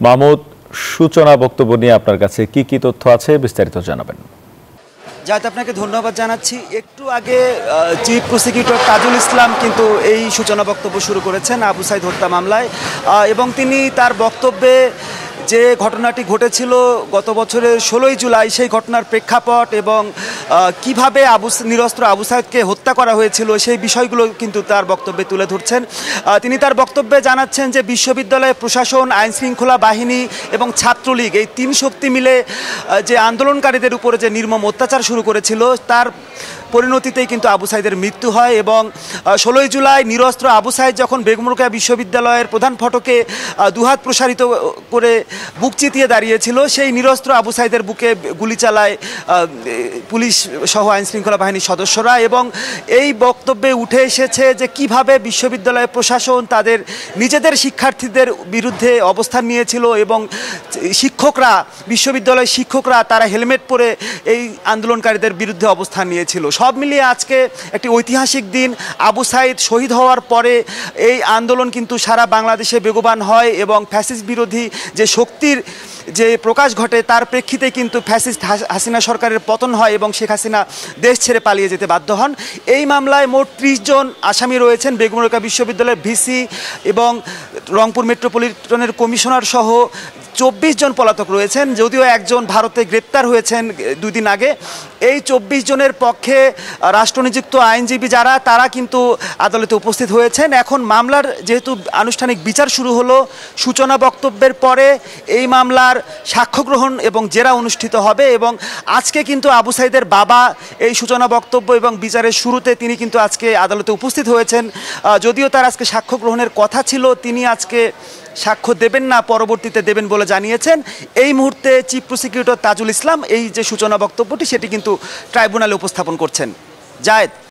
মাহমুদ, সূচনা বক্তব্য নিয়ে আপনার কাছে কি কি তথ্য আছে বিস্তারিত জানাবেন। যাতে আপনাকে ধন্যবাদ জানাচ্ছি। একটু আগে চিফ প্রসিকিউটর তাজুল ইসলাম কিন্তু এই সূচনা বক্তব্য শুরু করেছেন আবু সাইদ হত্যা মামলায়, এবং তিনি তার বক্তব্যে যে ঘটনাটি ঘটেছিল গত বছরের 16ই জুলাই সেই ঘটনার প্রেক্ষাপট এবং কিভাবে নিরস্ত্র আবু সাইদকে হত্যা করা হয়েছিল সেই বিষয়গুলো কিন্তু তার বক্তব্যে তুলে ধরছেন। তিনি তার বক্তব্যে জানাচ্ছেন যে বিশ্ববিদ্যালয় প্রশাসন, আইনশৃঙ্খলা বাহিনী এবং ছাত্রলীগ এই তিন শক্তি মিলে যে আন্দোলনকারীদের উপরে যে নির্মম অত্যাচার শুরু করেছিল তার পরিণতিতেই কিন্তু আবু সাইদের মৃত্যু হয়। এবং 16ই জুলাই নিরস্ত্র আবু সাইদ যখন বেগম রোকেয়া বিশ্ববিদ্যালয়ের প্রধান ফটকে দুহাত প্রসারিত করে বুক চিতিয়ে দাঁড়িয়েছিল, সেই নিরস্ত্র আবু সাইদের বুকে গুলি চালায় পুলিশ সহ আইনশৃঙ্খলা বাহিনীর সদস্যরা। এবং এই বক্তব্যে উঠে এসেছে যে কিভাবে বিশ্ববিদ্যালয় প্রশাসন তাদের নিজেদের শিক্ষার্থীদের বিরুদ্ধে অবস্থান নিয়েছিল এবং বিশ্ববিদ্যালয়ের শিক্ষকরা তারা হেলমেট পরে এই আন্দোলনকারীদের বিরুদ্ধে অবস্থান নিয়েছিল। সব মিলিয়ে আজকে একটি ঐতিহাসিক দিন। আবু সাইদ শহীদ হওয়ার পরে এই আন্দোলন কিন্তু সারা বাংলাদেশে বেগবান হয় এবং ফ্যাসিস্ট বিরোধী যে শক্তির যে প্রকাশ ঘটে তার প্রেক্ষিতে কিন্তু ফ্যাসিস্ট হাসিনা সরকারের পতন হয় এবং শেখ হাসিনা দেশ ছেড়ে পালিয়ে যেতে বাধ্য হন। এই মামলায় মোট 30 জন আসামি রয়েছেন। বেগম রোকেয়া বিশ্ববিদ্যালয়ের ভিসি এবং রংপুর মেট্রোপলিটনের কমিশনার সহ 24 জন পলাতক রয়েছেন, যদিও একজন ভারতে গ্রেপ্তার হয়েছেন 2 দিন আগে। এই 24 জনের পক্ষে রাষ্ট্রনিযুক্ত আইনজীবী যারা তারা কিন্তু আদালতে উপস্থিত হয়েছেন। এখন মামলার যেহেতু আনুষ্ঠানিক বিচার শুরু হলো, সূচনা বক্তব্যের পরে এই মামলার সাক্ষ্য গ্রহণ এবং জেরা অনুষ্ঠিত হবে। এবং আজকে কিন্তু আবু সাইদের বাবা এই সূচনা বক্তব্য এবং বিচারের শুরুতে তিনি কিন্তু আজকে আদালতে উপস্থিত হয়েছেন। যদিও তার আজকে সাক্ষ্য গ্রহণের কথা ছিল, তিনি আজকে সাক্ষ্য দেবেন না, পরবর্তীতে দেবেন বলে জানিয়েছেন। এই মুহূর্তে চিফ প্রসিকিউটর তাজুল ইসলাম এই যে সূচনা বক্তব্যটি সেটি কিন্তু ট্রাইব্যুনালে উপস্থাপন করছেন। জায়েদ।